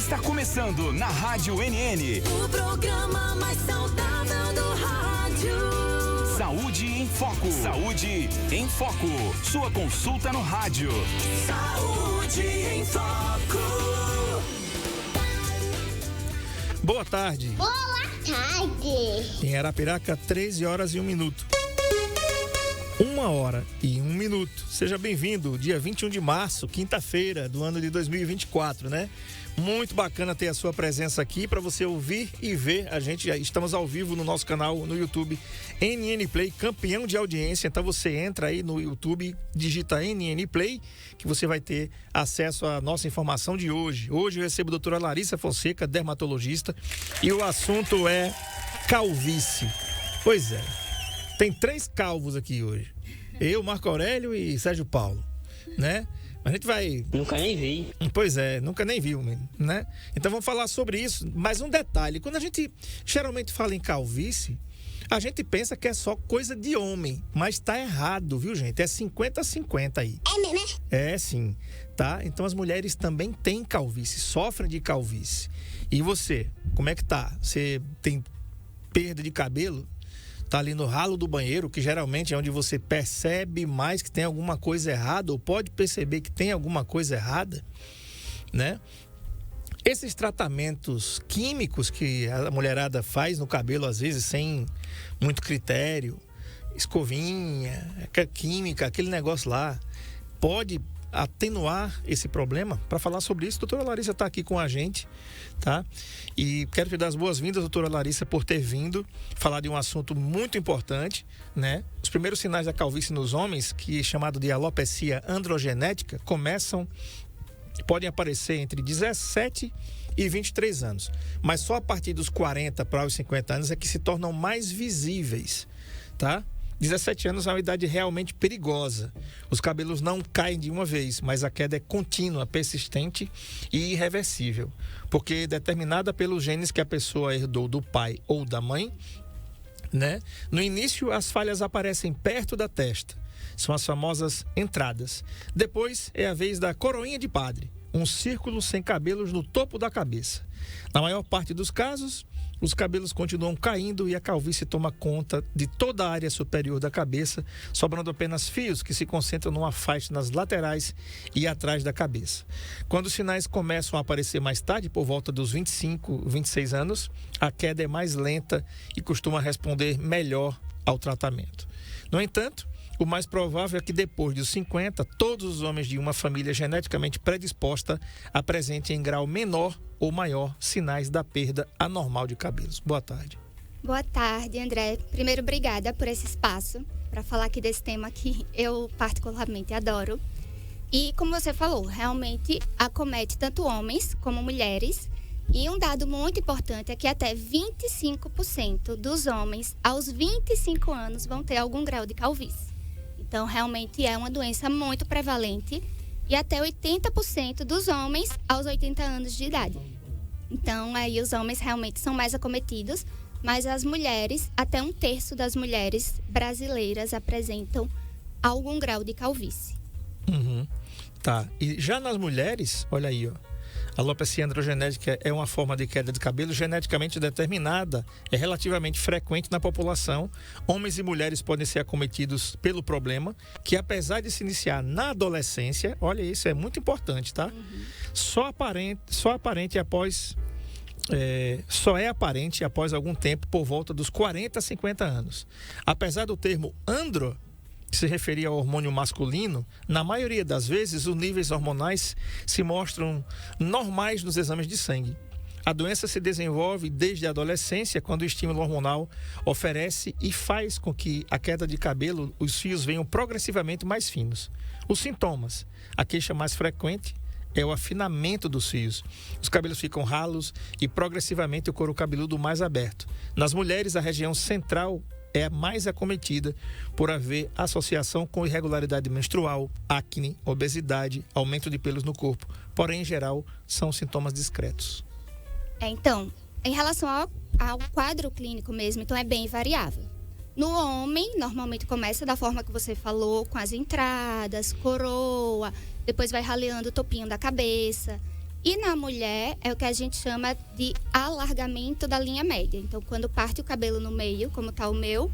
Está começando na Rádio NN. O programa mais saudável do rádio. Saúde em Foco. Saúde em Foco. Sua consulta no rádio. Saúde em Foco. Boa tarde. Boa tarde. Em Arapiraca, 13h01. 1h01. Seja bem-vindo, dia 21 de março, quinta-feira do ano de 2024, né? Muito bacana ter a sua presença aqui para você ouvir e ver a gente. Estamos ao vivo no nosso canal no YouTube NN Play, campeão de audiência. Então você entra aí no YouTube, digita NN Play, que você vai ter acesso à nossa informação de hoje. Hoje eu recebo a doutora Larissa Fonseca, dermatologista, e o assunto é calvície. Pois é, tem 3 calvos aqui hoje. Eu, Marco Aurélio e Sérgio Paulo, né? A gente vai... Nunca nem vi. Pois é, nunca nem viu, né? Então vamos falar sobre isso. Mas um detalhe, quando a gente geralmente fala em calvície, a gente pensa que é só coisa de homem. Mas tá errado, viu, gente? É 50-50 aí. É mesmo, né? É, sim, tá? Então as mulheres também têm calvície, sofrem de calvície. E você, como é que tá? Você tem perda de cabelo? Tá ali no ralo do banheiro, que geralmente é onde você percebe mais que tem alguma coisa errada, ou pode perceber que tem alguma coisa errada, né? Esses tratamentos químicos que a mulherada faz no cabelo, às vezes, sem muito critério, escovinha, química, aquele negócio lá, pode atenuar esse problema. Para falar sobre isso, a doutora Larissa está aqui com a gente, tá? E quero te dar as boas-vindas, doutora Larissa, por ter vindo falar de um assunto muito importante, né? Os primeiros sinais da calvície nos homens, que é chamado de alopecia androgenética, podem aparecer entre 17 e 23 anos. Mas só a partir dos 40 para os 50 anos é que se tornam mais visíveis, tá? 17 anos é uma idade realmente perigosa. Os cabelos não caem de uma vez, mas a queda é contínua, persistente e irreversível, porque é determinada pelos genes que a pessoa herdou do pai ou da mãe, né? No início, as falhas aparecem perto da testa, são as famosas entradas. Depois é a vez da coroinha de padre, um círculo sem cabelos no topo da cabeça. Na maior parte dos casos, os cabelos continuam caindo e a calvície toma conta de toda a área superior da cabeça, sobrando apenas fios que se concentram numa faixa nas laterais e atrás da cabeça. Quando os sinais começam a aparecer mais tarde, por volta dos 25, 26 anos, a queda é mais lenta e costuma responder melhor ao tratamento. No entanto, o mais provável é que depois dos 50, todos os homens de uma família geneticamente predisposta apresentem em grau menor ou maior sinais da perda anormal de cabelos. Boa tarde. Boa tarde, André. Primeiro, obrigada por esse espaço para falar aqui desse tema que eu particularmente adoro. E como você falou, realmente acomete tanto homens como mulheres. E um dado muito importante é que até 25% dos homens aos 25 anos vão ter algum grau de calvície. Então, realmente é uma doença muito prevalente e até 80% dos homens aos 80 anos de idade. Então, aí os homens realmente são mais acometidos, mas as mulheres, até 1/3 das mulheres brasileiras apresentam algum grau de calvície. Tá, e já nas mulheres, olha aí, ó. A alopecia androgenética é uma forma de queda de cabelo geneticamente determinada, é relativamente frequente na população. Homens e mulheres podem ser acometidos pelo problema, que apesar de se iniciar na adolescência, olha isso, é muito importante, tá? Só é aparente após algum tempo, por volta dos 40 a 50 anos. Apesar do termo andro que se referia ao hormônio masculino, na maioria das vezes os níveis hormonais se mostram normais nos exames de sangue. A doença se desenvolve desde a adolescência, quando o estímulo hormonal oferece e faz com que a queda de cabelo, os fios venham progressivamente mais finos. Os sintomas: a queixa mais frequente é o afinamento dos fios. Os cabelos ficam ralos e progressivamente o couro cabeludo mais aberto. Nas mulheres, a região central é a mais acometida por haver associação com irregularidade menstrual, acne, obesidade, aumento de pelos no corpo. Porém, em geral, são sintomas discretos. Então, em relação ao quadro clínico mesmo, então é bem variável. No homem, normalmente começa da forma que você falou, com as entradas, coroa, depois vai raleando o topinho da cabeça. E na mulher é o que a gente chama de alargamento da linha média. Então, quando parte o cabelo no meio, como está o meu,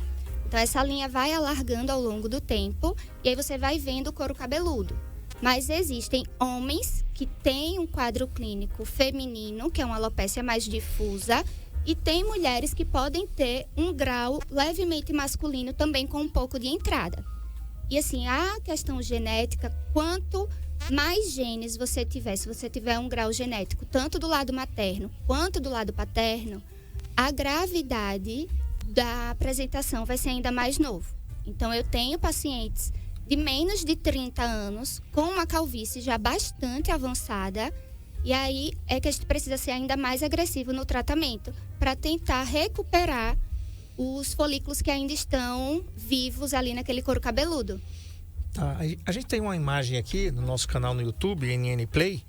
então essa linha vai alargando ao longo do tempo e aí você vai vendo o couro cabeludo. Mas existem homens que têm um quadro clínico feminino, que é uma alopécia mais difusa, e tem mulheres que podem ter um grau levemente masculino também com um pouco de entrada. E assim, a questão genética, quanto mais genes você tiver, se você tiver um grau genético, tanto do lado materno quanto do lado paterno, a gravidade da apresentação vai ser ainda mais novo. Então, eu tenho pacientes de menos de 30 anos com uma calvície já bastante avançada. E aí é que a gente precisa ser ainda mais agressivo no tratamento para tentar recuperar os folículos que ainda estão vivos ali naquele couro cabeludo. Tá, a gente tem uma imagem aqui no nosso canal no YouTube, NN Play,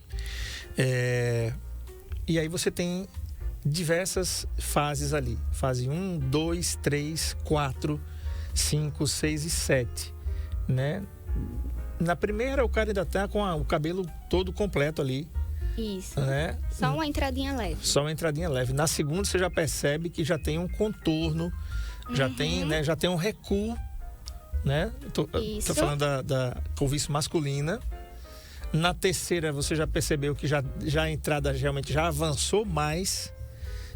e aí você tem diversas fases ali. Fase 1, 2, 3, 4, 5, 6 e 7, né? Na primeira o cara ainda tá com o cabelo todo completo ali. Isso, né? Só uma entradinha leve. Só uma entradinha leve. Na segunda você já percebe que já tem um contorno, já tem um recuo, né? Tô falando da calvície masculina. Na terceira você já percebeu que já a entrada realmente já avançou mais,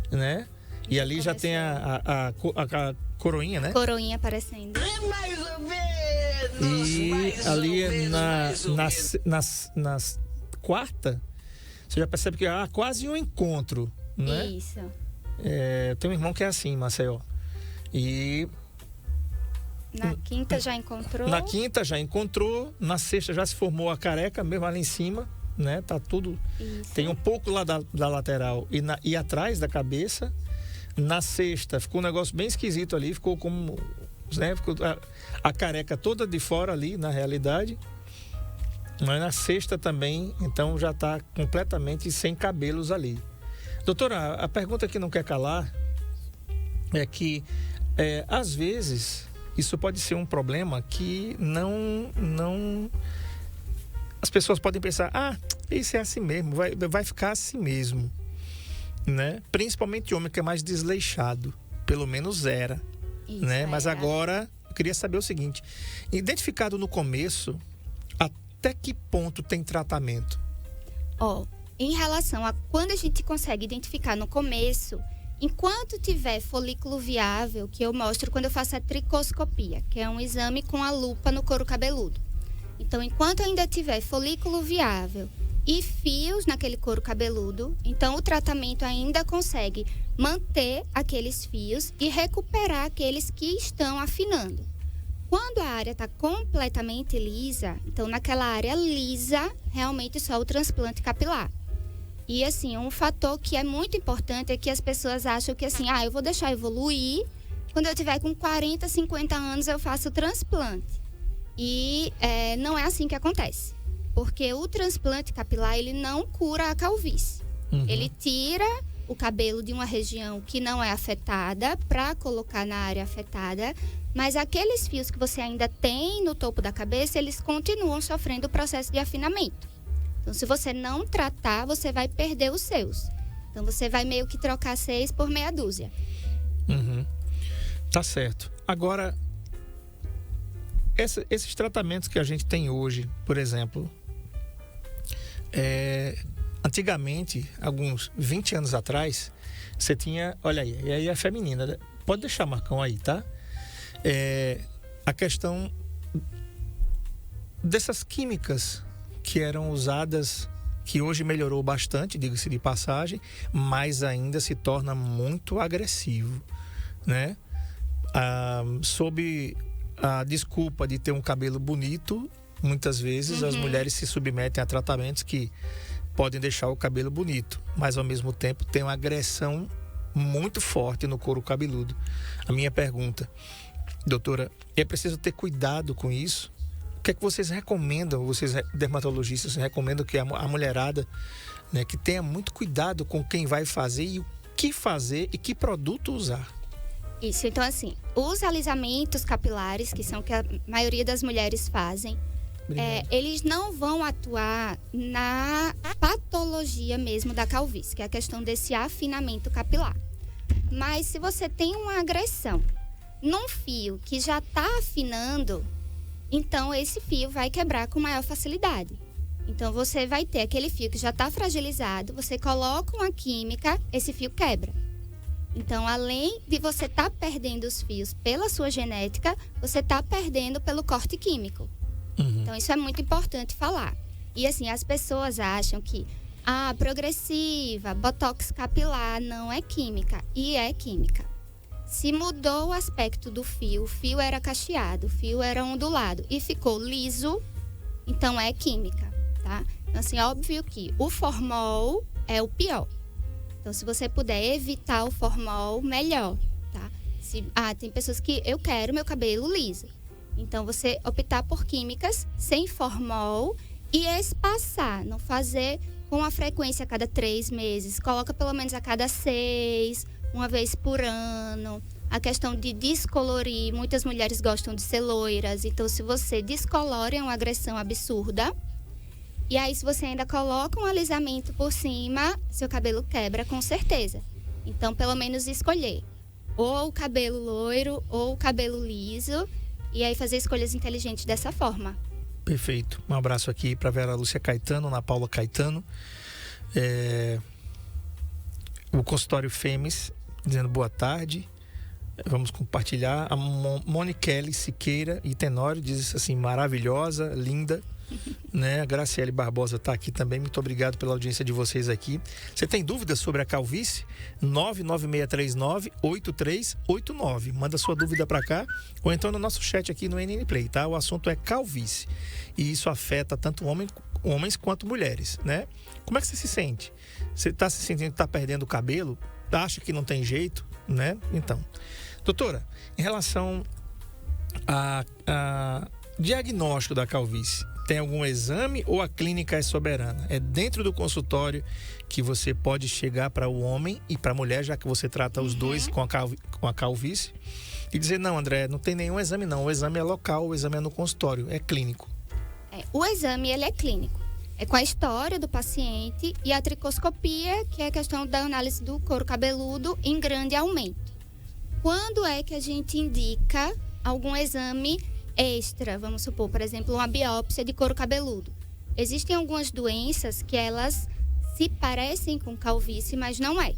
né? E ali já tem a coroinha, né? Coroinha aparecendo. E ali na quarta, você já percebe que há quase um encontro, né? Isso. Tem um irmão que é assim, Maceió. E na quinta já encontrou? Na quinta já encontrou. Na sexta já se formou a careca, mesmo ali em cima, né? Tá tudo... Isso. Tem um pouco lá da lateral e atrás da cabeça. Na sexta ficou um negócio bem esquisito ali. Ficou como... né? Ficou a careca toda de fora ali, na realidade. Mas na sexta também, então já está completamente sem cabelos ali. Doutora, a pergunta que não quer calar é que, às vezes, isso pode ser um problema que não... As pessoas podem pensar, isso é assim mesmo, vai ficar assim mesmo, né? Principalmente homem que é mais desleixado, pelo menos era, isso, né? Mas agora, eu queria saber o seguinte, identificado no começo... Até que ponto tem tratamento? Em relação a quando a gente consegue identificar no começo, enquanto tiver folículo viável, que eu mostro quando eu faço a tricoscopia, que é um exame com a lupa no couro cabeludo. Então, enquanto ainda tiver folículo viável e fios naquele couro cabeludo, então o tratamento ainda consegue manter aqueles fios e recuperar aqueles que estão afinando. Quando a área está completamente lisa, então naquela área lisa, realmente só o transplante capilar. E assim, um fator que é muito importante é que as pessoas acham que assim, eu vou deixar evoluir, quando eu tiver com 40, 50 anos eu faço o transplante. E não é assim que acontece. Porque o transplante capilar, ele não cura a calvície. Ele tira o cabelo de uma região que não é afetada para colocar na área afetada, mas aqueles fios que você ainda tem no topo da cabeça, eles continuam sofrendo o processo de afinamento. Então, se você não tratar, você vai perder os seus. Então, você vai meio que trocar 6 por meia dúzia. Tá certo. Agora, esses tratamentos que a gente tem hoje, por exemplo, antigamente, alguns 20 anos atrás, você tinha... Olha aí, e aí é feminina. Pode deixar, Marcão, aí, tá? A questão dessas químicas que eram usadas, que hoje melhorou bastante, diga-se de passagem, mas ainda se torna muito agressivo, né? Sob a desculpa de ter um cabelo bonito, muitas vezes as mulheres se submetem a tratamentos que podem deixar o cabelo bonito, mas ao mesmo tempo tem uma agressão muito forte no couro cabeludo. A minha pergunta, doutora, é preciso ter cuidado com isso? O que é que vocês recomendam, vocês dermatologistas recomendam que a mulherada, né, que tenha muito cuidado com quem vai fazer e o que fazer e que produto usar? Isso, então assim, os alisamentos capilares, que são o que a maioria das mulheres fazem, eles não vão atuar na patologia mesmo da calvície, que é a questão desse afinamento capilar. Mas se você tem uma agressão num fio que já está afinando, então esse fio vai quebrar com maior facilidade. Então você vai ter aquele fio que já está fragilizado, você coloca uma química, esse fio quebra. Então, além de você estar perdendo os fios pela sua genética, você está perdendo pelo corte químico. Então, isso é muito importante falar. E assim, as pessoas acham que progressiva, botox capilar não é química. E é química. Se mudou o aspecto do fio, o fio era cacheado, o fio era ondulado e ficou liso, então é química, tá? Então, assim, óbvio que o formol é o pior. Então, se você puder evitar o formol, melhor, tá? Tem pessoas que eu quero meu cabelo liso. Então, você optar por químicas sem formol e espaçar, não fazer com a frequência a cada 3 meses. Coloca pelo menos a cada 6, uma vez por ano. A questão de descolorir, muitas mulheres gostam de ser loiras. Então, se você descolora, é uma agressão absurda. E aí, se você ainda coloca um alisamento por cima, seu cabelo quebra com certeza. Então, pelo menos escolher ou o cabelo loiro ou o cabelo liso. E aí, fazer escolhas inteligentes dessa forma. Perfeito. Um abraço aqui para Vera Lúcia Caetano, Ana Paula Caetano. O consultório Fêmeas, dizendo boa tarde. Vamos compartilhar. A Moniquele Siqueira e Tenório diz assim, maravilhosa, linda. Né? A Graciele Barbosa está aqui também. Muito obrigado pela audiência de vocês aqui. Você tem dúvidas sobre a calvície? 99639-8389. Manda sua dúvida para cá ou então no nosso chat aqui no NN Play, tá? O assunto é calvície e isso afeta tanto homens quanto mulheres, né? Como é que você se sente? Você está se sentindo que está perdendo o cabelo? Acha que não tem jeito, né? Então, doutora, em relação a diagnóstico da calvície, tem algum exame ou a clínica é soberana? É dentro do consultório que você pode chegar para o homem e para a mulher, já que você trata os dois com a calvície, e dizer, não, André, não tem nenhum exame não, o exame é local, o exame é no consultório, é clínico. O exame, ele é clínico. É com a história do paciente e a tricoscopia, que é a questão da análise do couro cabeludo em grande aumento. Quando é que a gente indica algum exame extra, vamos supor, por exemplo, uma biópsia de couro cabeludo? Existem algumas doenças que elas se parecem com calvície, mas não é.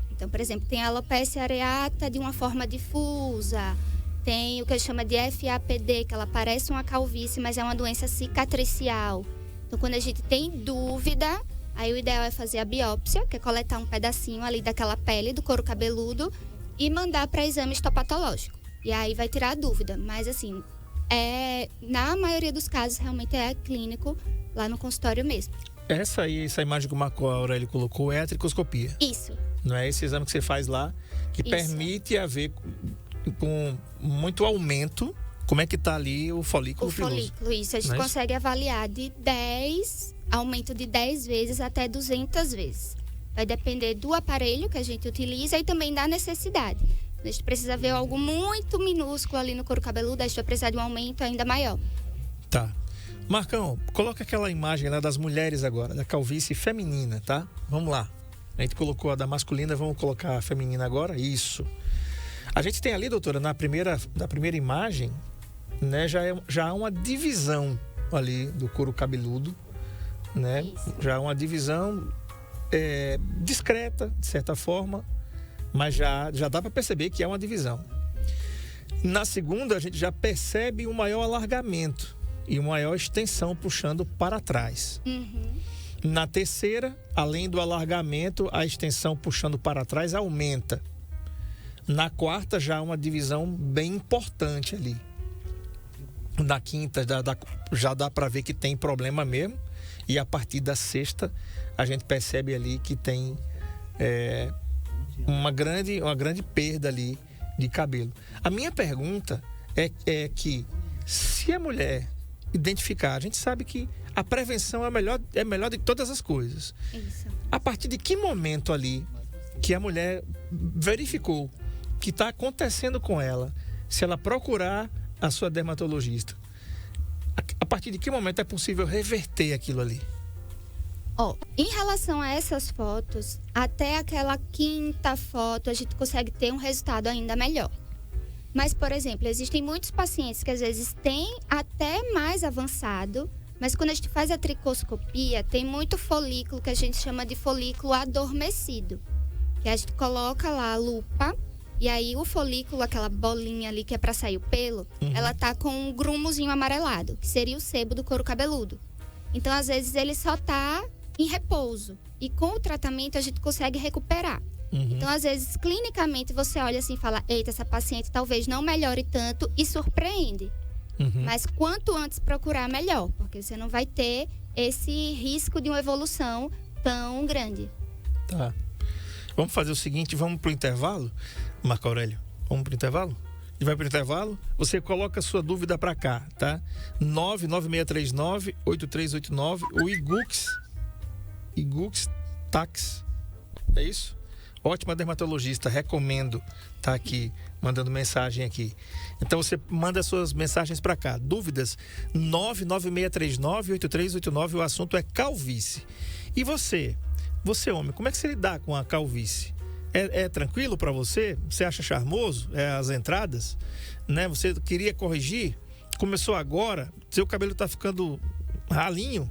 Então, por exemplo, tem a alopecia areata de uma forma difusa, tem o que a gente chama de FAPD, que ela parece uma calvície, mas é uma doença cicatricial. Então, quando a gente tem dúvida, aí o ideal é fazer a biópsia, que é coletar um pedacinho ali daquela pele do couro cabeludo e mandar para exame histopatológico. E aí vai tirar a dúvida, mas assim, na maioria dos casos, realmente é clínico, lá no consultório mesmo. Essa imagem que o Marco Aurélio colocou é a tricoscopia. Isso. Não é esse exame que você faz lá, que permite haver com muito aumento, como é que está ali o folículo piloso. O folículo, isso. A gente consegue avaliar aumento de 10 vezes até 200 vezes. Vai depender do aparelho que a gente utiliza e também da necessidade. A gente precisa ver algo muito minúsculo ali no couro cabeludo, a gente vai precisar de um aumento ainda maior. Tá. Marcão, coloca aquela imagem lá das mulheres agora, da calvície feminina, tá? Vamos lá. A gente colocou a da masculina, vamos colocar a feminina agora? Isso. A gente tem ali, doutora, na primeira imagem, né, já há uma divisão ali do couro cabeludo, né? Isso. Já há uma divisão discreta, de certa forma, mas já dá para perceber que é uma divisão. Na segunda, a gente já percebe um maior alargamento e uma maior extensão puxando para trás. Na terceira, além do alargamento, a extensão puxando para trás aumenta. Na quarta, já há uma divisão bem importante ali. Na quinta, já dá para ver que tem problema mesmo. E a partir da sexta, a gente percebe ali que tem uma grande perda ali de cabelo. A minha pergunta é que, se a mulher identificar, a gente sabe que a prevenção é melhor de todas as coisas. Isso. A partir de que momento ali que a mulher verificou que está acontecendo com ela, se ela procurar a sua dermatologista, A partir de que momento é possível reverter aquilo ali? Em relação a essas fotos, até aquela quinta foto a gente consegue ter um resultado ainda melhor. Mas, por exemplo, existem muitos pacientes que às vezes têm até mais avançado, mas quando a gente faz a tricoscopia, tem muito folículo que a gente chama de folículo adormecido. Que a gente coloca lá a lupa, e aí o folículo, aquela bolinha ali que é para sair o pelo, ela tá com um grumozinho amarelado, que seria o sebo do couro cabeludo. Então, às vezes, ele só tá em repouso. E com o tratamento a gente consegue recuperar. Então, às vezes, clinicamente, você olha assim e fala, eita, essa paciente talvez não melhore tanto, e surpreende. Mas quanto antes procurar, melhor. Porque você não vai ter esse risco de uma evolução tão grande. Tá. Vamos fazer o seguinte, vamos pro intervalo, Marco Aurélio? Vamos pro intervalo? E vai pro intervalo, você coloca a sua dúvida para cá, tá? 99639-8389, o Igux Tax, é isso? Ótima dermatologista, recomendo, tá aqui, mandando mensagem aqui. Então você manda suas mensagens para cá. Dúvidas? 99639-8389, o assunto é calvície. E você homem, como é que você lidar com a calvície? É tranquilo para você? Você acha charmoso? As entradas? Né? Você queria corrigir? Começou agora? Seu cabelo está ficando ralinho?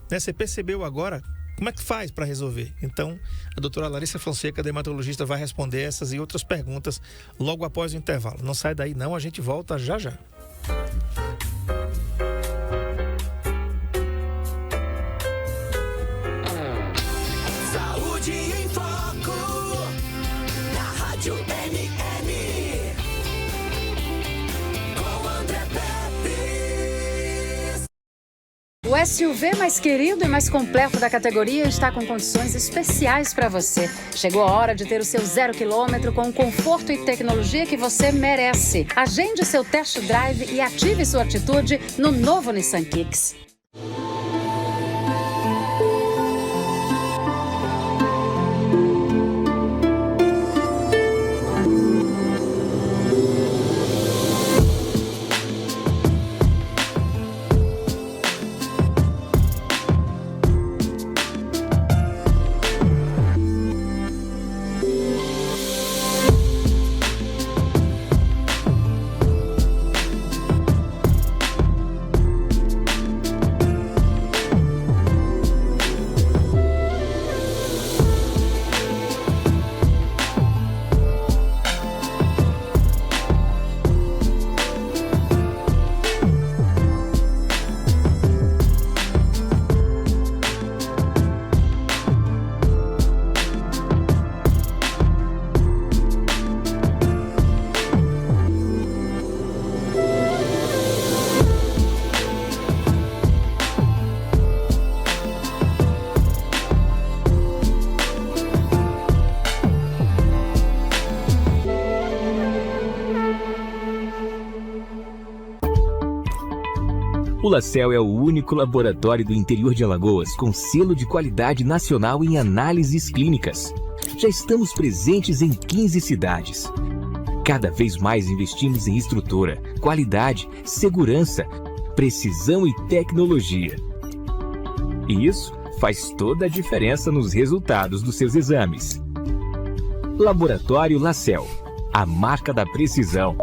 Né? Você percebeu agora? Como é que faz para resolver? Então, a doutora Larissa Fonseca, dermatologista, vai responder essas e outras perguntas logo após o intervalo. Não sai daí não, a gente volta já já. Saúde em Foco, na Rádio NN, com André Pepe. O SUV mais querido e mais completo da categoria está com condições especiais para você. Chegou a hora de ter o seu 0 km com o conforto e tecnologia que você merece. Agende seu test drive e ative sua atitude no novo Nissan Kicks. O LaCell é o único laboratório do interior de Alagoas com selo de qualidade nacional em análises clínicas. Já estamos presentes em 15 cidades. Cada vez mais investimos em estrutura, qualidade, segurança, precisão e tecnologia. E isso faz toda a diferença nos resultados dos seus exames. Laboratório LaCell, a marca da precisão.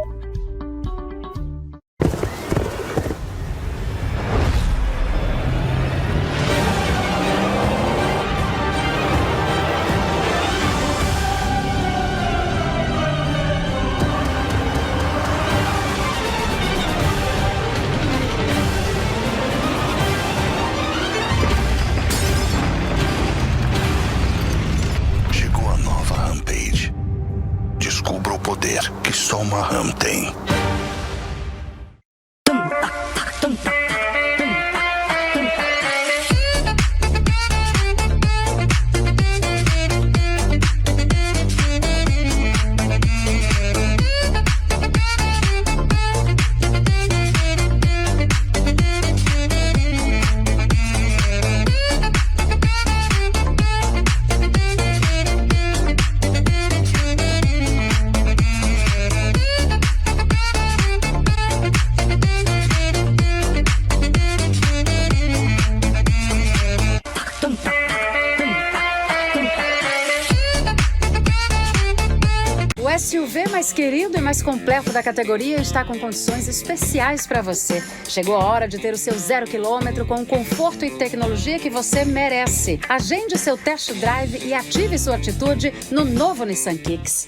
O SUV mais querido e mais completo da categoria está com condições especiais para você. Chegou a hora de ter o seu 0 km com o conforto e tecnologia que você merece. Agende seu test drive e ative sua atitude no novo Nissan Kicks.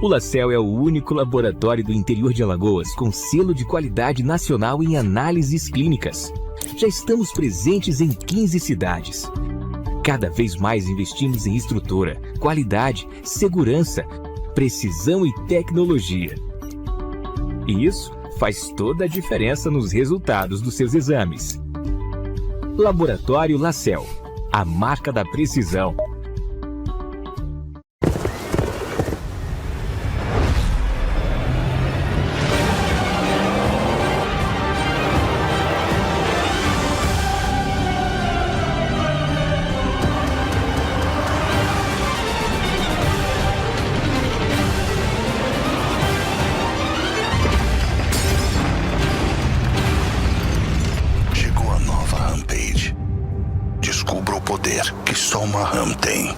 O LaCell é o único laboratório do interior de Alagoas com selo de qualidade nacional em análises clínicas. Já estamos presentes em 15 cidades. Cada vez mais investimos em estrutura, qualidade, segurança, precisão e tecnologia. E isso faz toda a diferença nos resultados dos seus exames. Laboratório LaCell, a marca da precisão. Descubra o poder que só uma RAM tem.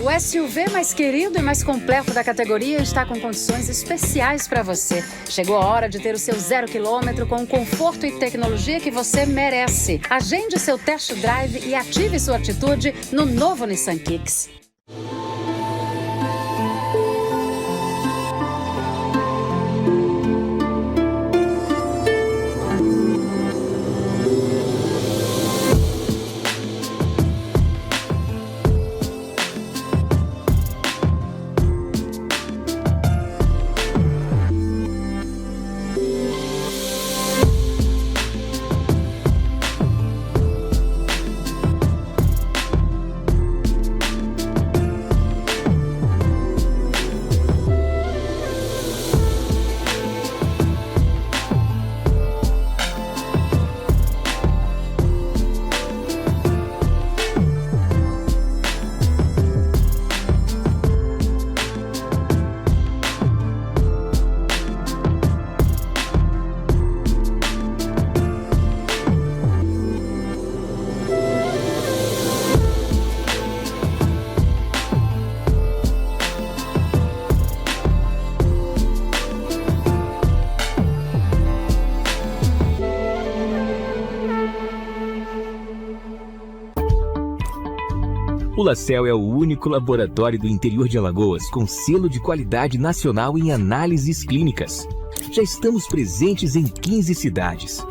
O SUV mais querido e mais completo da categoria está com condições especiais para você. Chegou a hora de ter o seu 0 km com o conforto e tecnologia que você merece. Agende seu test drive e ative sua atitude no novo Nissan Kicks. O LaCell é o único laboratório do interior de Alagoas com selo de qualidade nacional em análises clínicas. Já estamos presentes em 15 cidades.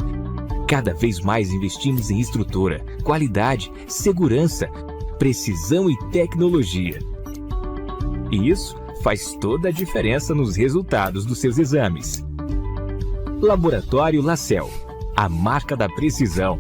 Cada vez mais investimos em estrutura, qualidade, segurança, precisão e tecnologia. E isso faz toda a diferença nos resultados dos seus exames. Laboratório Lacel, a marca da precisão.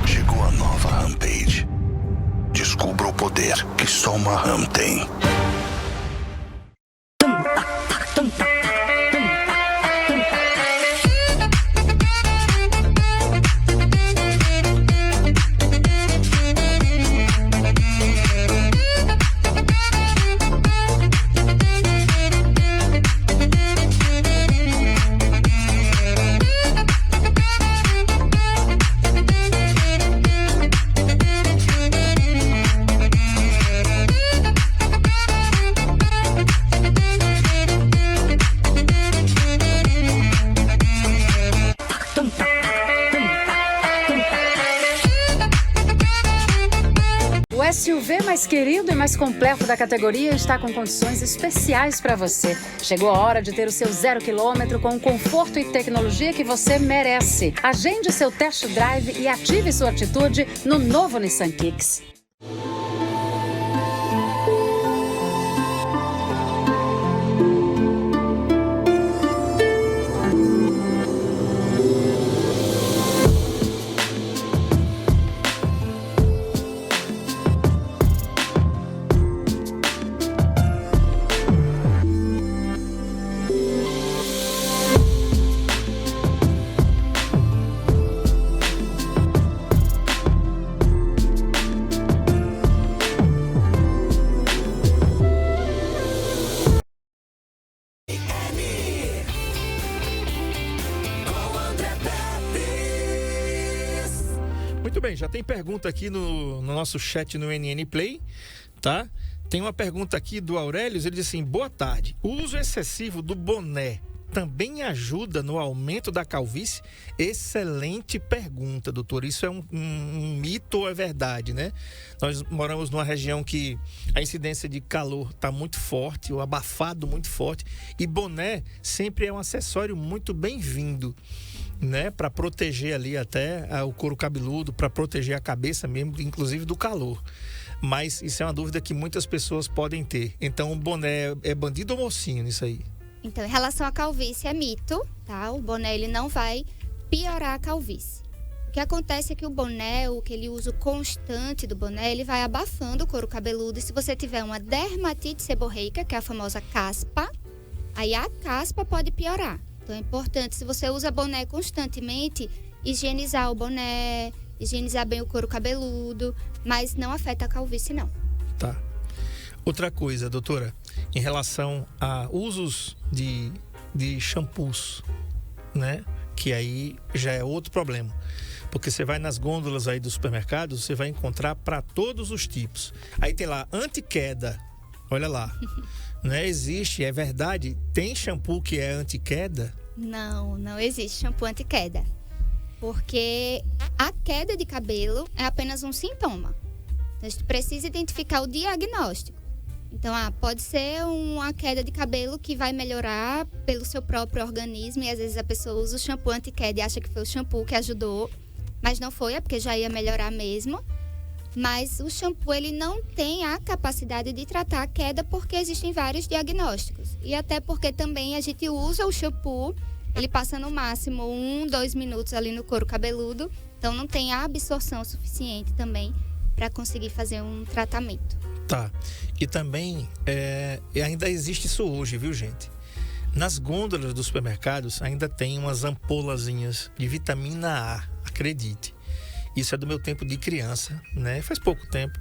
Chegou a nova Rampage. Descubra o poder que só uma Ram tem. O SUV mais querido e mais completo da categoria está com condições especiais para você. Chegou a hora de ter o seu 0 km com o conforto e tecnologia que você merece. Agende seu test drive e ative sua atitude no novo Nissan Kicks. Muito bem, já tem pergunta aqui no nosso chat no NN Play, tá? Tem uma pergunta aqui do Aurélio, ele diz assim: boa tarde, o uso excessivo do boné também ajuda no aumento da calvície? Excelente pergunta, doutor. Isso é um mito ou é verdade, né? Nós moramos numa região que a incidência de calor está muito forte, o abafado muito forte, e boné sempre é um acessório muito bem-vindo, né, para proteger ali até o couro cabeludo, para proteger a cabeça mesmo, inclusive do calor. Mas isso é uma dúvida que muitas pessoas podem ter. Então, o boné é bandido ou mocinho nisso aí? Então, em relação à calvície, é mito, tá? O boné, ele não vai piorar a calvície. O que acontece é que o boné, aquele uso constante do boné, ele vai abafando o couro cabeludo. E se você tiver uma dermatite seborreica, que é a famosa caspa, aí a caspa pode piorar. Então, é importante, se você usa boné constantemente, higienizar o boné, higienizar bem o couro cabeludo, mas não afeta a calvície, não. Tá. Outra coisa, doutora, em relação a usos de shampoos, né? Que aí já é outro problema. Porque você vai nas gôndolas aí dos supermercados, você vai encontrar para todos os tipos. Aí tem lá, anti-queda. Olha lá. Né? Existe, é verdade, tem shampoo que é anti-queda? Não existe shampoo anti-queda. Porque a queda de cabelo é apenas um sintoma. Então, a gente precisa identificar o diagnóstico. Então, pode ser uma queda de cabelo que vai melhorar pelo seu próprio organismo. E às vezes a pessoa usa o shampoo anti-queda e acha que foi o shampoo que ajudou. Mas não foi, é porque já ia melhorar mesmo. Mas o shampoo, ele não tem a capacidade de tratar a queda porque existem vários diagnósticos. E até porque também a gente usa o shampoo, ele passa no máximo 1-2 minutos ali no couro cabeludo. Então não tem a absorção suficiente também para conseguir fazer um tratamento. Tá. E também ainda existe isso hoje, viu, gente? Nas gôndolas dos supermercados ainda tem umas ampolazinhas de vitamina A, acredite. Isso é do meu tempo de criança, né? Faz pouco tempo,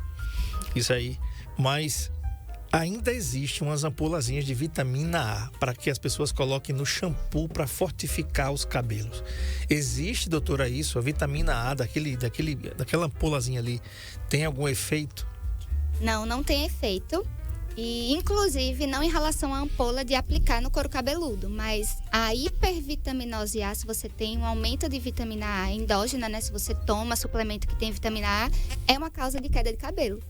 isso aí. Mas ainda existe umas ampolazinhas de vitamina A para que as pessoas coloquem no shampoo para fortificar os cabelos. Existe, doutora, isso? A vitamina A daquela ampolazinha ali tem algum efeito? Não tem efeito. E, inclusive, não em relação à ampola de aplicar no couro cabeludo, mas a hipervitaminose A, se você tem um aumento de vitamina A endógena, né? Se você toma suplemento que tem vitamina A, é uma causa de queda de cabelo.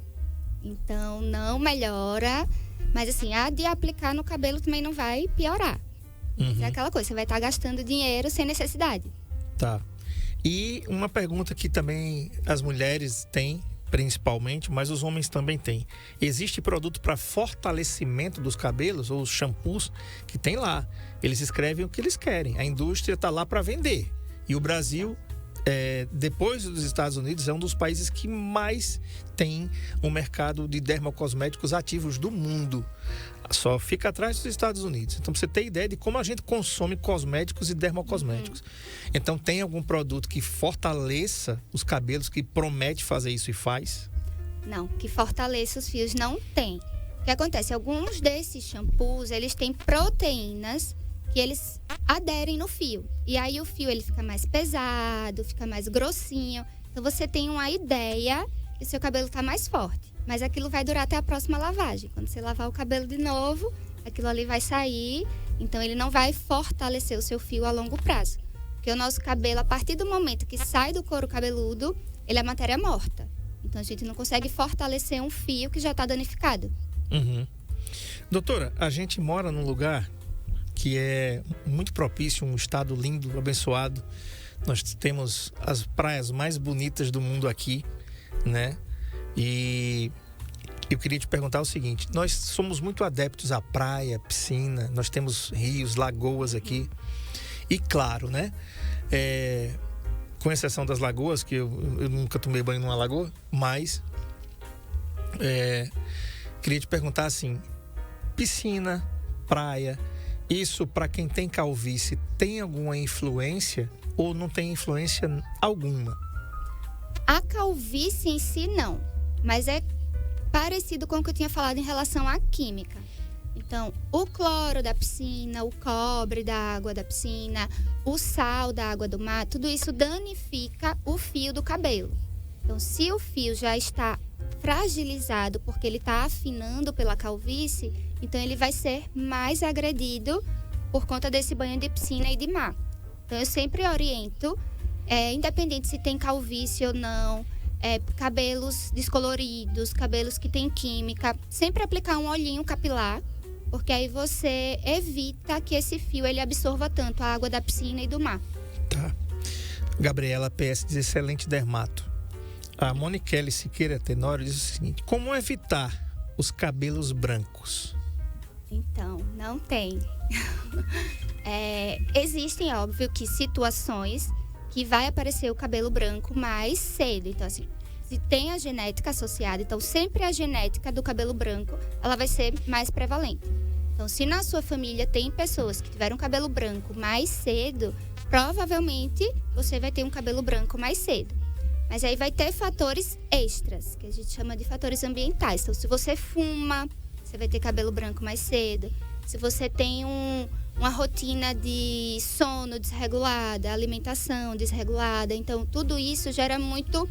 Então, não melhora, mas assim, a de aplicar no cabelo também não vai piorar. É aquela coisa, você vai estar gastando dinheiro sem necessidade. Tá. E uma pergunta que também as mulheres têm, principalmente, mas os homens também têm. Existe produto para fortalecimento dos cabelos, ou os shampoos, que tem lá. Eles escrevem o que eles querem. A indústria está lá para vender. E o Brasil, depois dos Estados Unidos, é um dos países que mais tem um mercado de dermocosméticos ativos do mundo. Só fica atrás dos Estados Unidos. Então, pra você ter ideia de como a gente consome cosméticos e dermocosméticos. Então, tem algum produto que fortaleça os cabelos, que promete fazer isso e faz? Não, que fortaleça os fios não tem. O que acontece? Alguns desses shampoos, eles têm proteínas que eles aderem no fio. E aí o fio ele fica mais pesado, fica mais grossinho. Então, você tem uma ideia que o seu cabelo está mais forte. Mas aquilo vai durar até a próxima lavagem. Quando você lavar o cabelo de novo, aquilo ali vai sair. Então, ele não vai fortalecer o seu fio a longo prazo. Porque o nosso cabelo, a partir do momento que sai do couro cabeludo, ele é matéria morta. Então, a gente não consegue fortalecer um fio que já está danificado. Doutora, a gente mora num lugar que é muito propício, um estado lindo, abençoado. Nós temos as praias mais bonitas do mundo aqui, né? E eu queria te perguntar o seguinte: nós somos muito adeptos à praia, piscina, nós temos rios, lagoas aqui. E claro, né? Com exceção das lagoas, que eu nunca tomei banho numa lagoa, mas queria te perguntar assim: piscina, praia, isso para quem tem calvície tem alguma influência ou não tem influência alguma? A calvície em si, não. Mas é parecido com o que eu tinha falado em relação à química. Então, o cloro da piscina, o cobre da água da piscina, o sal da água do mar, tudo isso danifica o fio do cabelo. Então, se o fio já está fragilizado porque ele está afinando pela calvície, então ele vai ser mais agredido por conta desse banho de piscina e de mar. Então, eu sempre oriento, independente se tem calvície ou não, cabelos descoloridos, cabelos que têm química, sempre aplicar um olhinho capilar, porque aí você evita que esse fio ele absorva tanto a água da piscina e do mar. Tá. Gabriela PS diz: excelente dermato. A Moniquele Siqueira Tenório diz o seguinte: como evitar os cabelos brancos? Então, não tem. Existem, óbvio, que situações que vai aparecer o cabelo branco mais cedo. Então, assim, se tem a genética associada, então sempre a genética do cabelo branco, ela vai ser mais prevalente. Então, se na sua família tem pessoas que tiveram cabelo branco mais cedo, provavelmente você vai ter um cabelo branco mais cedo. Mas aí vai ter fatores extras, que a gente chama de fatores ambientais. Então, se você fuma, você vai ter cabelo branco mais cedo. Se você tem uma rotina de sono desregulada, alimentação desregulada, então tudo isso gera muito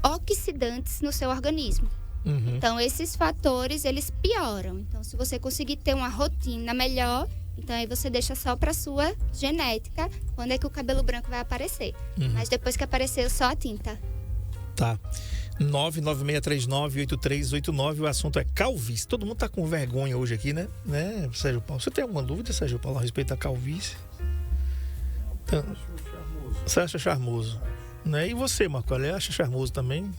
oxidantes no seu organismo. Então, esses fatores, eles pioram. Então, se você conseguir ter uma rotina melhor, então aí você deixa só para sua genética quando é que o cabelo branco vai aparecer. Mas depois que apareceu, só a tinta. Tá. 996398389, o assunto é calvície. Todo mundo tá com vergonha hoje aqui, né? Sérgio Paulo, você tem alguma dúvida, Sérgio Paulo, a respeito da calvície? Então, você acha charmoso, né? E você, Marco, acha charmoso também,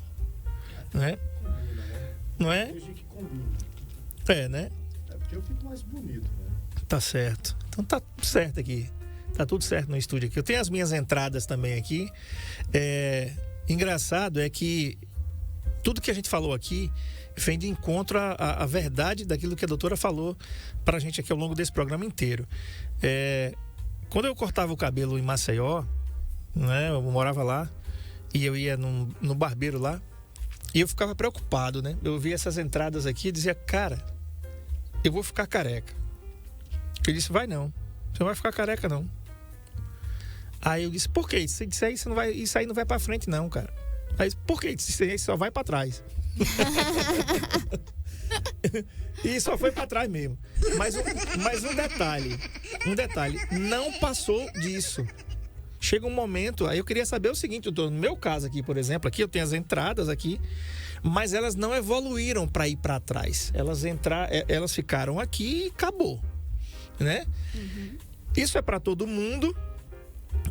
né? Não é? Né? É porque eu fico mais bonito, né? Tá certo. Então tá certo aqui. Tá tudo certo no estúdio aqui. Eu tenho as minhas entradas também aqui. Engraçado é que tudo que a gente falou aqui vem de encontro à verdade daquilo que a doutora falou pra gente aqui ao longo desse programa inteiro. Quando eu cortava o cabelo em Maceió, né, eu morava lá, e eu ia no barbeiro lá, e eu ficava preocupado, né? Eu via essas entradas aqui e dizia: cara, eu vou ficar careca. Ele disse: vai não, você não vai ficar careca não. Aí eu disse: por quê? Isso aí não vai pra frente não, cara. Aí, por quê? Isso aí só vai pra trás. E só foi pra trás mesmo. Mas um detalhe, não passou disso. Chega um momento, aí eu queria saber o seguinte, no meu caso aqui, por exemplo, aqui eu tenho as entradas aqui, mas elas não evoluíram para ir para trás. Elas ficaram aqui e acabou, né? Uhum. Isso é para todo mundo.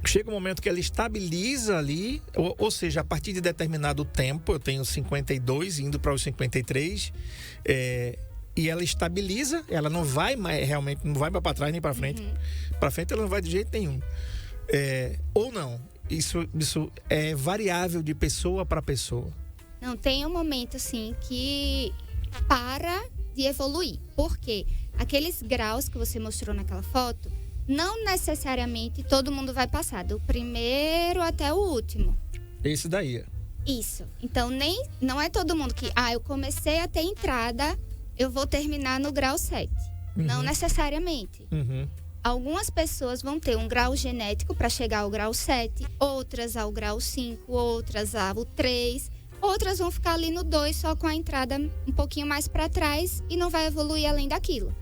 Chega um momento que ela estabiliza ali, ou seja, a partir de determinado tempo, eu tenho 52 indo para os 53, e ela estabiliza, ela não vai mais, realmente não vai para trás nem para frente. Uhum. Para frente ela não vai de jeito nenhum. Ou não, isso é variável de pessoa para pessoa. Não, tem um momento assim que para de evoluir. Por quê? Aqueles graus que você mostrou naquela foto, não necessariamente todo mundo vai passar, do primeiro até o último. Esse daí. Isso. Então, não é todo mundo que, eu comecei a ter entrada, eu vou terminar no grau 7. Uhum. Não necessariamente. Uhum. Algumas pessoas vão ter um grau genético para chegar ao grau 7, outras ao grau 5, outras ao 3, outras vão ficar ali no 2 só com a entrada um pouquinho mais para trás e não vai evoluir além daquilo.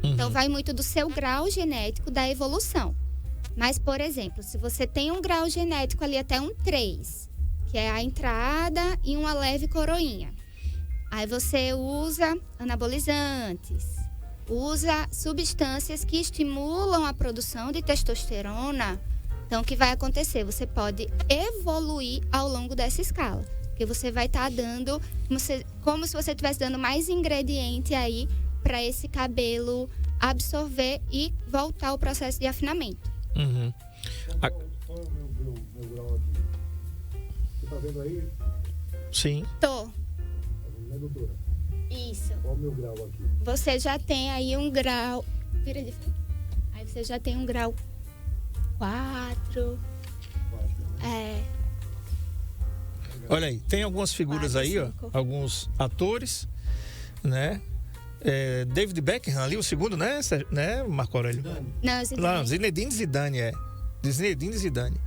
Uhum. Então, vai muito do seu grau genético da evolução. Mas, por exemplo, se você tem um grau genético ali até um 3, que é a entrada e uma leve coroinha, aí você usa anabolizantes, usa substâncias que estimulam a produção de testosterona. Então, o que vai acontecer? Você pode evoluir ao longo dessa escala. Porque você vai estar dando, como se você estivesse dando mais ingrediente aí para esse cabelo absorver e voltar ao processo de afinamento. Uhum. Qual é o meu grau aqui? Você tá vendo aí? Sim. Tô. Tá vendo, né, doutora? Isso. Qual é o meu grau aqui? Você já tem aí um grau... Vira de frente. Aí você já tem um grau 4. Olha aí, tem algumas figuras 4, aí, 5. ó. Alguns atores, né? David Beckham ali, o segundo, né, Marco Aurélio? Não, Zinedine Zidane, Zinedine Zidane.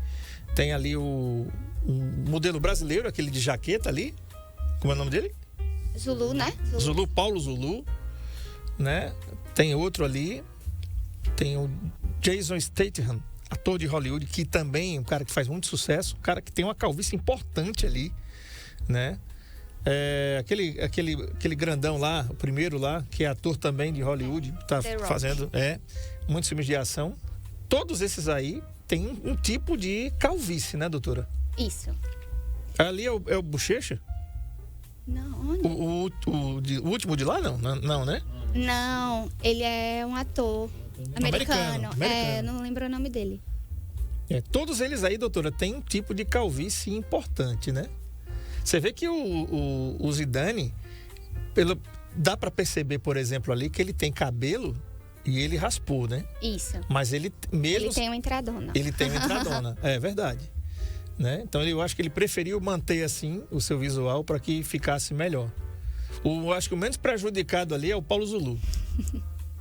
Tem ali o modelo brasileiro, aquele de jaqueta ali. Como é o nome dele? Zulu, né? Paulo Zulu, né? Tem outro ali. Tem o Jason Statham, ator de Hollywood, que também é um cara que faz muito sucesso, um cara que tem uma calvície importante ali, né? Aquele grandão lá, o primeiro lá, que é ator também de Hollywood, tá fazendo muitos filmes de ação. Todos esses aí têm um tipo de calvície, né, doutora? Isso. Ali é o Bochecha? Não. O último de lá, não, né? Não, ele é um ator americano. Não lembro o nome dele. Todos eles aí, doutora, têm um tipo de calvície importante, né? Você vê que o Zidane, dá para perceber, por exemplo, ali que ele tem cabelo e ele raspou, né? Isso. Mas ele mesmo... Ele tem uma entradona. Ele tem uma entradona, é verdade. Né? Então eu acho que ele preferiu manter assim o seu visual para que ficasse melhor. Acho que o menos prejudicado ali é o Paulo Zulu,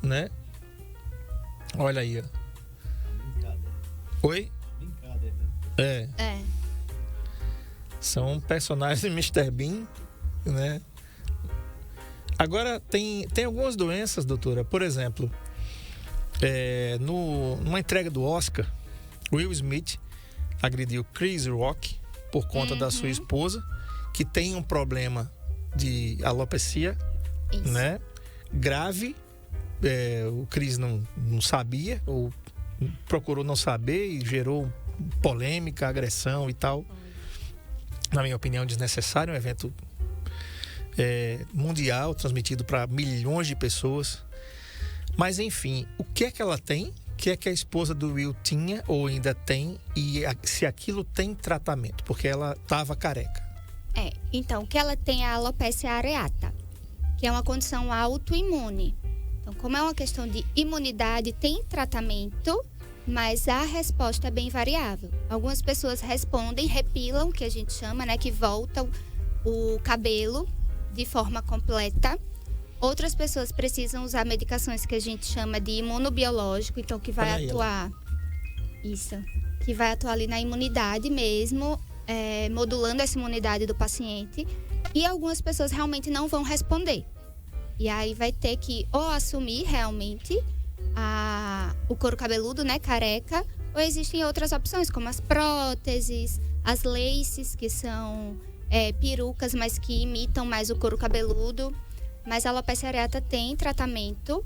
né? Olha aí, ó. Oi? São personagens de Mr. Bean, né? Agora tem algumas doenças, doutora. Por exemplo, numa entrega do Oscar, Will Smith agrediu Chris Rock por conta da sua esposa, que tem um problema de alopecia, né? Grave. O Chris não sabia, ou procurou não saber e gerou polêmica, agressão e tal. Na minha opinião, desnecessário. Um evento mundial, transmitido para milhões de pessoas. Mas enfim, o que é que ela tem? O que é que a esposa do Will tinha ou ainda tem? E se aquilo tem tratamento? Porque ela estava careca. Então, o que ela tem é a alopecia areata, que é uma condição autoimune. Então, como é uma questão de imunidade, tem tratamento, mas a resposta é bem variável. Algumas pessoas respondem, repilam, que a gente chama, né, que volta o cabelo de forma completa. Outras pessoas precisam usar medicações que a gente chama de imunobiológico, então que vai atuar... Isso. Que vai atuar ali na imunidade mesmo, modulando essa imunidade do paciente. E algumas pessoas realmente não vão responder. E aí vai ter que ou assumir realmente o couro cabeludo, né, careca, ou existem outras opções, como as próteses, as laces, que são perucas, mas que imitam mais o couro cabeludo. Mas a alopecia areata tem tratamento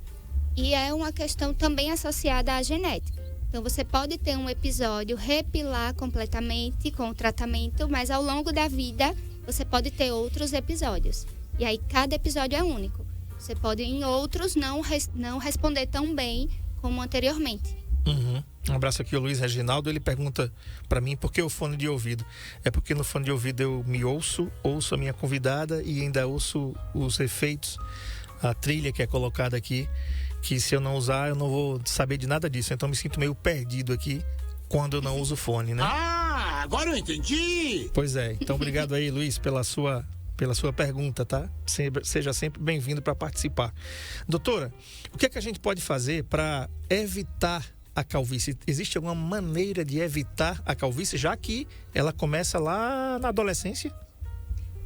e é uma questão também associada à genética. Então, você pode ter um episódio, repilar completamente com o tratamento, mas ao longo da vida, você pode ter outros episódios. E aí, cada episódio é único. Você pode, em outros, não responder tão bem como anteriormente. Uhum. Um abraço aqui, o Luiz Reginaldo. Ele pergunta para mim por que o fone de ouvido. É porque no fone de ouvido eu me ouço a minha convidada e ainda ouço os efeitos, a trilha que é colocada aqui, que se eu não usar eu não vou saber de nada disso. Então eu me sinto meio perdido aqui quando eu não uso o fone, né? Ah, agora eu entendi! Pois é. Então obrigado aí, Luiz, pela sua pergunta, tá? Seja sempre bem-vindo para participar. Doutora, o que é que a gente pode fazer para evitar a calvície? Existe alguma maneira de evitar a calvície, já que ela começa lá na adolescência?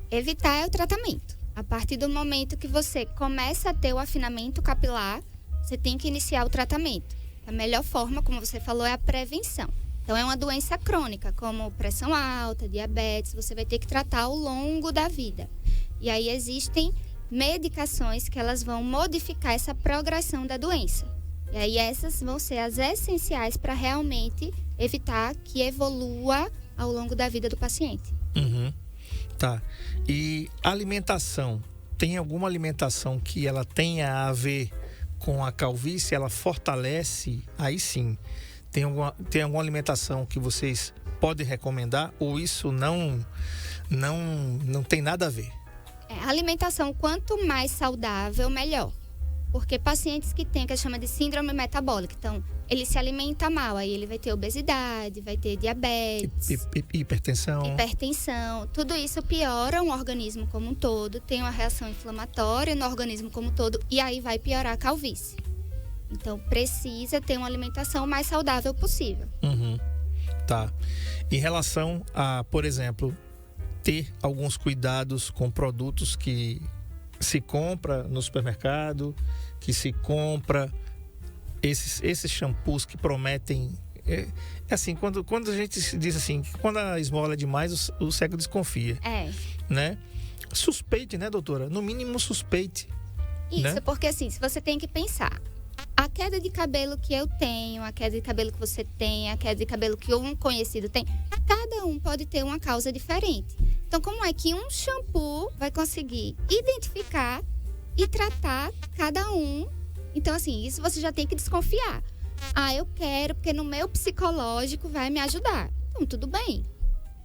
Evitar é o tratamento. A partir do momento que você começa a ter o afinamento capilar, você tem que iniciar o tratamento. A melhor forma, como você falou, é a prevenção. Então, é uma doença crônica, como pressão alta, diabetes, você vai ter que tratar ao longo da vida. E aí existem medicações que elas vão modificar essa progressão da doença. E aí essas vão ser as essenciais para realmente evitar que evolua ao longo da vida do paciente. Uhum. Tá. E alimentação? Tem alguma alimentação que ela tenha a ver com a calvície? Ela fortalece? Aí sim. Tem alguma alimentação que vocês podem recomendar? Ou isso não tem nada a ver? A alimentação, quanto mais saudável, melhor. Porque pacientes que têm, que chama de síndrome metabólica, então, ele se alimenta mal, aí ele vai ter obesidade, vai ter diabetes, hipertensão, tudo isso piora um organismo como um todo, tem uma reação inflamatória no organismo como um todo, e aí vai piorar a calvície. Então, precisa ter uma alimentação mais saudável possível. Uhum. Tá. Em relação a, por exemplo, ter alguns cuidados com produtos que se compra no supermercado, que se compra esses shampoos que prometem... assim, quando a gente diz assim, quando a esmola é demais, o cego desconfia. Né? Suspeite, né, doutora? No mínimo, suspeite. Isso, né? Porque assim, se você tem que pensar, a queda de cabelo que eu tenho, a queda de cabelo que você tem, a queda de cabelo que um conhecido tem, cada um pode ter uma causa diferente. Então, como é que um shampoo vai conseguir identificar e tratar cada um? Então, assim, isso você já tem que desconfiar. Ah, eu quero, porque no meu psicológico vai me ajudar. Então, tudo bem.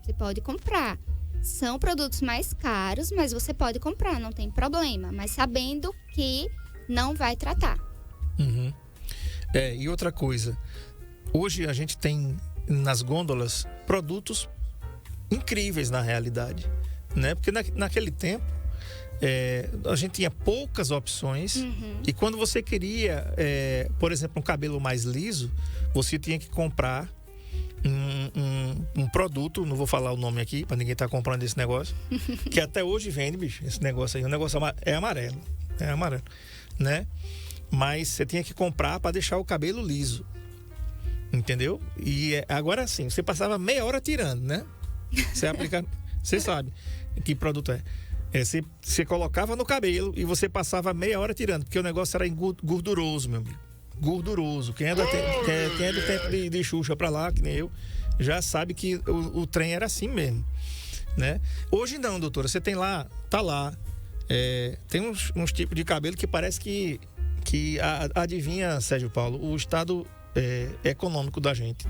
Você pode comprar. São produtos mais caros, mas você pode comprar, não tem problema. Mas sabendo que não vai tratar. Uhum. E outra coisa. Hoje a gente tem nas gôndolas produtos incríveis na realidade, né? Porque naquele tempo a gente tinha poucas opções. E quando você queria, por exemplo, um cabelo mais liso, você tinha que comprar um produto, não vou falar o nome aqui para ninguém estar comprando esse negócio, que até hoje vende, bicho, esse negócio aí, o negócio é amarelo, né? Mas você tinha que comprar para deixar o cabelo liso, entendeu? E agora sim, você passava meia hora tirando, né? Você aplica, você sabe que produto é. Você colocava no cabelo e você passava meia hora tirando, porque o negócio era gorduroso, meu amigo. Gorduroso. Quem é do tempo de Xuxa pra lá, que nem eu, já sabe que o trem era assim mesmo, né? Hoje não, doutora. Você tem lá, tá lá. Tem uns tipos de cabelo que parece que adivinha, Sérgio Paulo, o estado econômico da gente.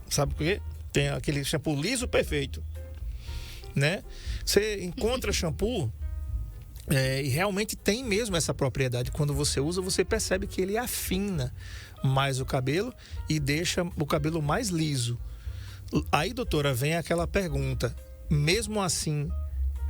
Sabe por quê? Tem aquele shampoo liso perfeito, né? Você encontra shampoo e realmente tem mesmo essa propriedade. Quando você usa, você percebe que ele afina mais o cabelo e deixa o cabelo mais liso. Aí, doutora, vem aquela pergunta. Mesmo assim,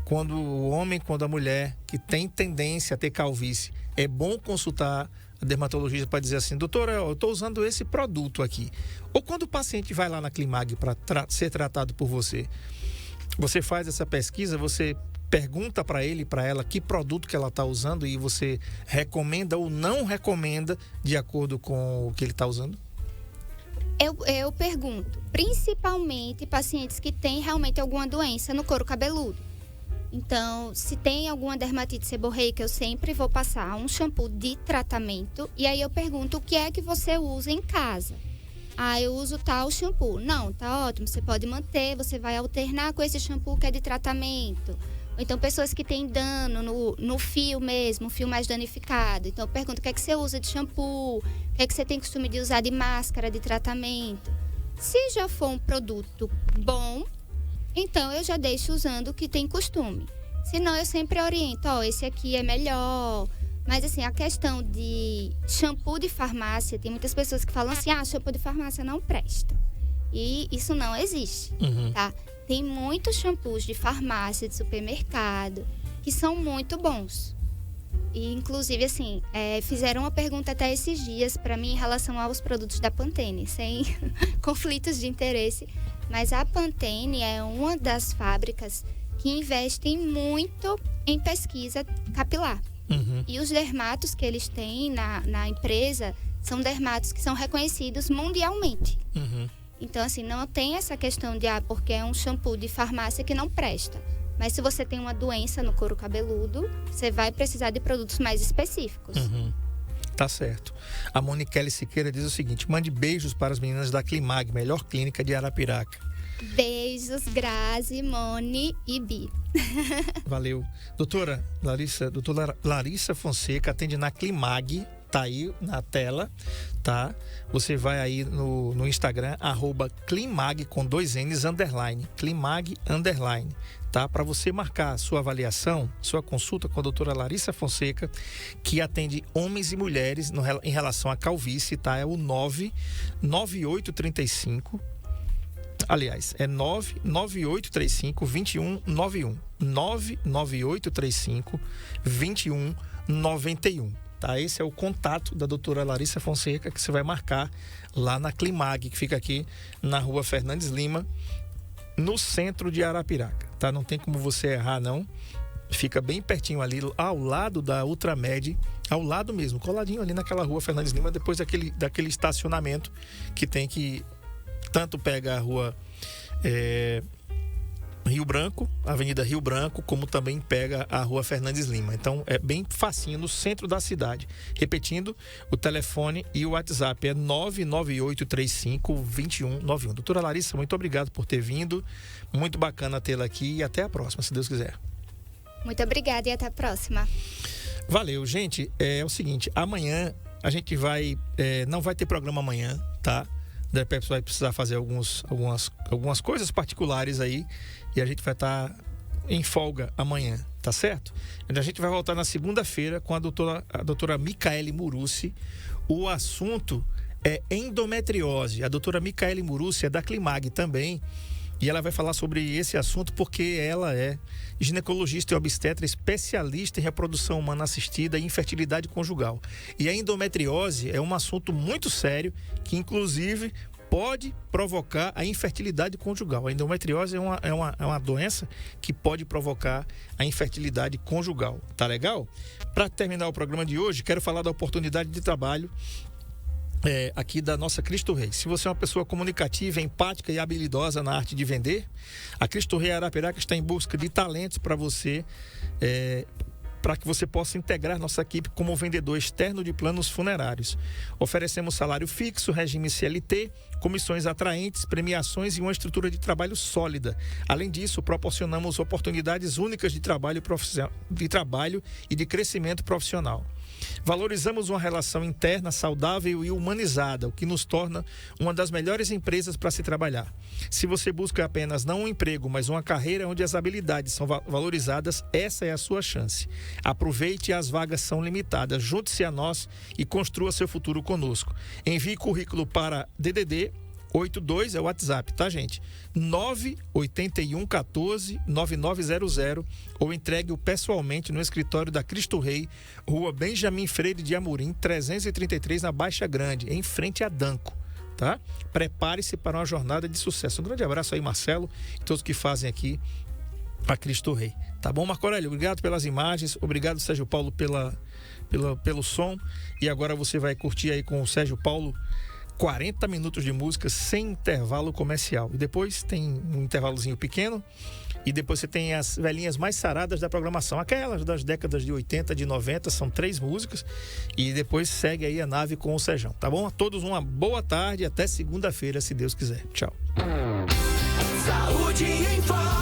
quando o homem, quando a mulher que tem tendência a ter calvície, é bom consultar a dermatologista para dizer assim, doutora, eu estou usando esse produto aqui. Ou quando o paciente vai lá na Climag para ser tratado por você, você faz essa pesquisa, você pergunta para ele, para ela, que produto que ela está usando e você recomenda ou não recomenda de acordo com o que ele está usando? Eu pergunto, principalmente pacientes que têm realmente alguma doença no couro cabeludo. Então, se tem alguma dermatite seborreica, eu sempre vou passar um shampoo de tratamento. E aí eu pergunto, o que é que você usa em casa? Eu uso tal shampoo. Não, tá ótimo, você pode manter, você vai alternar com esse shampoo que é de tratamento. Ou então, pessoas que têm dano no fio mesmo, um fio mais danificado. Então, eu pergunto, o que é que você usa de shampoo? O que é que você tem costume de usar de máscara de tratamento? Se já for um produto bom, então eu já deixo usando o que tem costume. Senão, eu sempre oriento, esse aqui é melhor. Mas assim, a questão de shampoo de farmácia, tem muitas pessoas que falam assim, shampoo de farmácia não presta. E isso não existe, tá? Tem muitos shampoos de farmácia, de supermercado, que são muito bons. E, inclusive, assim, fizeram uma pergunta até esses dias para mim em relação aos produtos da Pantene, sem conflitos de interesse. Mas a Pantene é uma das fábricas que investem muito em pesquisa capilar. E os dermatos que eles têm na empresa são dermatos que são reconhecidos mundialmente. Então, assim, não tem essa questão de, porque é um shampoo de farmácia que não presta. Mas se você tem uma doença no couro cabeludo, você vai precisar de produtos mais específicos. Tá certo. A Moniquele Siqueira diz o seguinte, mande beijos para as meninas da Climag, melhor clínica de Arapiraca. Beijos, Grazi, Moni e Bi. Valeu. Doutora Larissa Fonseca atende na Climag, tá aí na tela, tá? Você vai aí no Instagram, @Climag com 2 N's, _ Climag, _ tá? Para você marcar sua avaliação, sua consulta com a doutora Larissa Fonseca, que atende homens e mulheres em relação à calvície, tá? É o 99835. Aliás, é 99835-2191. 99835-2191. Tá? Esse é o contato da doutora Larissa Fonseca, que você vai marcar lá na Climag, que fica aqui na rua Fernandes Lima, no centro de Arapiraca. Tá? Não tem como você errar, não. Fica bem pertinho ali, ao lado da Ultramed, ao lado mesmo, coladinho ali naquela rua Fernandes Lima, depois daquele estacionamento que tem que... Tanto pega a rua Rio Branco, Avenida Rio Branco, como também pega a rua Fernandes Lima. Então, é bem facinho, no centro da cidade. Repetindo, o telefone e o WhatsApp é 99835-2191. Doutora Larissa, muito obrigado por ter vindo. Muito bacana tê-la aqui e até a próxima, se Deus quiser. Muito obrigada e até a próxima. Valeu, gente. É o seguinte, amanhã a gente não vai ter programa amanhã, tá? O DEPEPS vai precisar fazer algumas coisas particulares aí e a gente vai estar em folga amanhã, tá certo? A gente vai voltar na segunda-feira com a doutora Micaele Murussi. O assunto é endometriose. A doutora Micaele Murussi é da Climag também e ela vai falar sobre esse assunto porque ela é ginecologista e obstetra especialista em reprodução humana assistida e infertilidade conjugal. E a endometriose é um assunto muito sério que, inclusive, pode provocar a infertilidade conjugal. A endometriose é uma doença que pode provocar a infertilidade conjugal. Tá legal? Para terminar o programa de hoje, quero falar da oportunidade de trabalho aqui da nossa Cristo Rei. Se você é uma pessoa comunicativa, empática e habilidosa na arte de vender, a Cristo Rei Arapiraca está em busca de talentos para você, para que você possa integrar nossa equipe como vendedor externo de planos funerários. Oferecemos salário fixo, regime CLT, comissões atraentes, premiações e uma estrutura de trabalho sólida. Além disso, proporcionamos oportunidades únicas de trabalho e de crescimento profissional. Valorizamos uma relação interna saudável e humanizada, o que nos torna uma das melhores empresas para se trabalhar. Se você busca apenas não um emprego, mas uma carreira onde as habilidades são valorizadas, essa é a sua chance. Aproveite, as vagas são limitadas. Junte-se a nós e construa seu futuro conosco. Envie currículo para DDD 82, é o WhatsApp, tá, gente? 98114-9900 ou entregue-o pessoalmente no escritório da Cristo Rei, Rua Benjamin Freire de Amorim, 333, na Baixa Grande, em frente a Danco, tá? Prepare-se para uma jornada de sucesso. Um grande abraço aí, Marcelo, e todos que fazem aqui para Cristo Rei. Tá bom, Marco Aurélio? Obrigado pelas imagens, obrigado, Sérgio Paulo, pelo som. E agora você vai curtir aí com o Sérgio Paulo 40 minutos de música sem intervalo comercial. E depois tem um intervalozinho pequeno. E depois você tem as velhinhas mais saradas da programação. Aquelas das décadas de 80, de 90, são 3 músicas. E depois segue aí a nave com o Sejão. Tá bom? A todos uma boa tarde. Até segunda-feira, se Deus quiser. Tchau. Saúde em Foco.